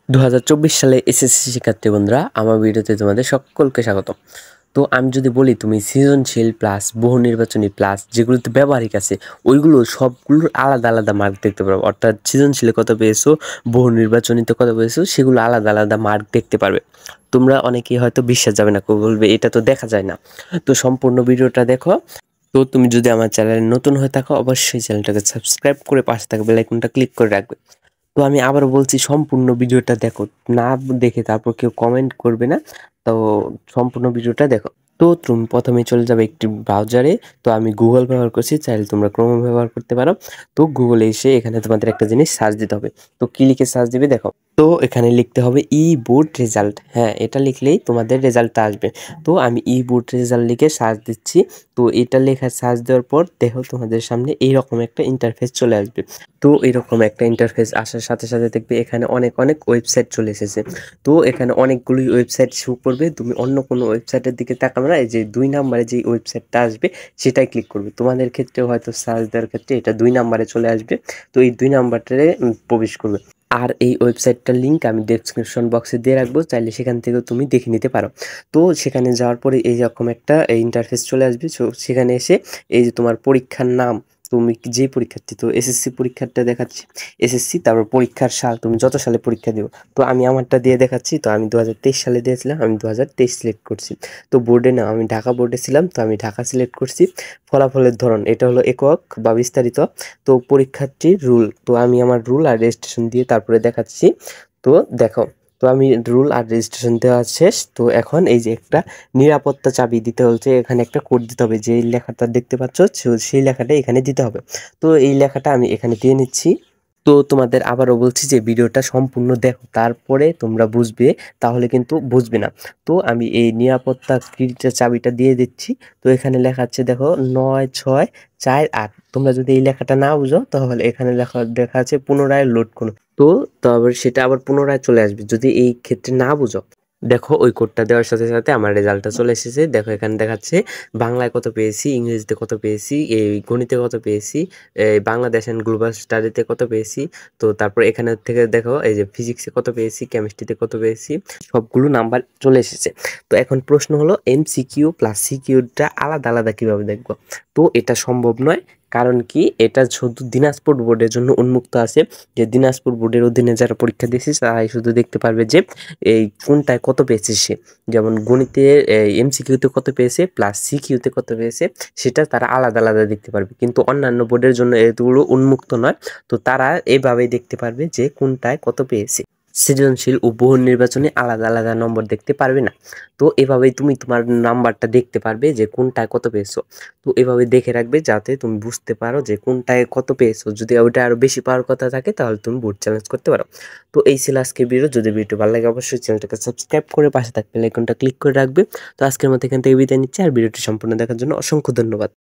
2024 সালে এসএসসি শিক্ষার্থী বন্ধুরা, আমার ভিডিওতে তোমাদের সকলকে স্বাগতম। তো আমি যদি বলি, তুমি সৃজনশীল প্লাস বহু নির্বাচনী প্লাস যেগুলোতে ব্যবহারিক আছে ওইগুলো সবগুলোর আলাদা আলাদা মার্ক দেখতে পারবে। অর্থাৎ সৃজনশীলে কত পেয়েছো, বহু নির্বাচনীতে কত পেয়েছো, সেগুলো আলাদা আলাদা মার্ক দেখতে পারবে। তোমরা অনেকেই হয়তো বিশ্বাস যাবে না, কেউ বলবে এটা তো দেখা যায় না। তো সম্পূর্ণ ভিডিওটা দেখো। তো তুমি যদি আমার চ্যানেলে নতুন হয়ে থাকো, অবশ্যই চ্যানেলটাকে সাবস্ক্রাইব করে পাশে থাকা বেল আইকনটা ক্লিক করে রাখবে। তো আমি আবারও বলছি, সম্পূর্ণ ভিডিওটা দেখো। না দেখে তারপর কেউ কমেন্ট করবে না। তো সম্পূর্ণ ভিডিওটা দেখো। তো তুমি প্রথমে চলে যাবে একটি ব্রাউজারে। তো আমি গুগল ব্যবহার করছি, চাইলে তোমরা ক্রোম ব্যবহার করতে পারো। তো গুগলে এসে এখানে তোমাদের একটা জিনিস সার্চ দিতে হবে। তো কি লিখে সার্চ দিবে দেখো। তো এখানে লিখতে হবে ই বোর্ড রেজাল্ট। হ্যাঁ, এটা লিখলেই তোমাদের রেজাল্টটা আসবে। তো আমি ই বোর্ড রেজাল্ট লিখে সার্চ দিচ্ছি। তো এটা লেখা সার্চ দেওয়ার পর দেখো তোমাদের সামনে এইরকম একটা ইন্টারফেস চলে আসবে। তো এরকম একটা ইন্টারফেস আসার সাথে সাথে দেখবে এখানে অনেক অনেক ওয়েবসাইট চলে এসেছে। তো এখানে অনেকগুলোই ওয়েবসাইট শো করবে। তুমি অন্য কোনো ওয়েবসাইটের দিকে তাকাবে না, এই যে 2 নম্বরে যে ওয়েবসাইটটা আসবে সেটাই ক্লিক করবে। তোমাদের ক্ষেত্রেও হয়তো সার্চ দেওয়ার ক্ষেত্রে এটা 2 নম্বরে চলে আসবে। তো এই 2 নাম্বারটারে প্রবেশ করবে। আর এই ওয়েবসাইটটার লিঙ্ক আমি ডেসক্রিপশন বক্সে দিয়ে রাখবো, চাইলে সেখান থেকেও তুমি দেখে নিতে পারো। তো সেখানে যাওয়ার পরে এইরকম একটা ইন্টারফেস চলে আসবে। সেখানে এসে এই যে তোমার পরীক্ষার নাম, তুমি যে পরীক্ষার্থী, তো এসএসসি পরীক্ষারটা দেখাচ্ছি। এসএসসি, তারপর পরীক্ষার সাল, তুমি যত সালে পরীক্ষা দিও। তো আমি আমারটা দিয়ে দেখাচ্ছি। তো আমি 2023 সালে দিয়েছিলাম, আমি 2023 সিলেক্ট করছি। তো বোর্ডে না, আমি ঢাকা বোর্ডে ছিলাম, তো আমি ঢাকা সিলেক্ট করছি। ফলাফলের ধরন এটা হলো একক বা বিস্তারিত। তো পরীক্ষার্থীর রুল, তো আমি আমার রুল আর রেজিস্ট্রেশন দিয়ে তারপরে দেখাচ্ছি। তো দেখো, তো আমি রুল আর রেজিস্ট্রেশন দেওয়া শেষ। তো এখন এই যে একটা নিরাপত্তা চাবি দিতে হচ্ছে, এখানে একটা কোড দিতে হবে। যে লেখাটা দেখতে পাচ্ছ সেই লেখাটা এখানে দিতে হবে। তো এই লেখাটা আমি এখানে দিয়ে নিচ্ছি। তো তোমাদের আবারও বলছি যে ভিডিওটা সম্পূর্ণ দেখো, তারপরে তোমরা বুঝবে, তাহলে কিন্তু বুঝবে না। তো আমি এই নিরাপত্তা চাবিটা দিয়ে দিচ্ছি। তো এখানে লেখা আছে দেখো 9648। তোমরা যদি এই লেখাটা না বুঝো তাহলে এখানে দেখা আছে পুনরায় লোড করো। তো তারপর সেটা আবার পুনরায় চলে আসবে যদি এই ক্ষেত্রে না বুঝো। দেখো, ওই কোডটা দেওয়ার সাথে সাথে আমার রেজাল্টটা চলে এসেছে। দেখো এখানে দেখাচ্ছে বাংলায় কত পেয়েছি, ইংরেজিতে কত পেয়েছি, এই গণিতে কত পেয়েছি, এই বাংলাদেশ অ্যান্ড গ্লোবাল স্টাডিতে কত পেয়েছি। তো তারপর এখানে থেকে দেখো এই যে ফিজিক্সে কত পেয়েছি, কেমিস্ট্রিতে কত পেয়েছি, সবগুলো নাম্বার চলে এসেছে। তো এখন প্রশ্ন হলো, এমসিকিউ প্লাস সিকিউটা আলাদা আলাদা কিভাবে দেখবো? তো এটা সম্ভব নয়। কারণ কি, এটা শুধু দিনাজপুর বোর্ডের জন্য উন্মুক্ত আছে। যে দিনাজপুর বোর্ডের অধীনে যারা পরীক্ষা দিয়েছে তারাই শুধু দেখতে পারবে যে এই কোনটায় কত পেয়েছে সে। যেমন গণিতে এমসিকিউতে কত পেয়েছে প্লাস সিকিউতে কত পেয়েছে, সেটা তারা আলাদা আলাদা দেখতে পারবে। কিন্তু অন্যান্য বোর্ডের জন্য এগুলো উন্মুক্ত নয়। তো তারা এভাবেই দেখতে পারবে যে কোনটায় কত পেয়েছে। সৃজনশীল ও বহু নির্বাচনে আলাদা আলাদা নম্বর দেখতে পারবে না। তো এভাবেই তুমি তোমার নাম্বারটা দেখতে পারবে যে কোনটায় কত পেয়েছো। তো এভাবে দেখে রাখবে যাতে তুমি বুঝতে পারো যে কোনটায় কত পেয়েছো। যদি ওইটা আরো বেশি পাওয়ার কথা থাকে তাহলে তুমি বোর্ড চ্যালেঞ্জ করতে পারো। তো এই ছিল আজকের ভিডিও। যদি ভিডিও ভালো লাগে অবশ্যই চ্যানেলটাকে সাবস্ক্রাইব করে পাশে থাকবে বেল আইকনটা ক্লিক করে রাখবে। তো আজকের মতো এখান থেকে বিদায় নিচ্ছি, আর ভিডিওটি সম্পূর্ণ দেখার জন্য অসংখ্য ধন্যবাদ।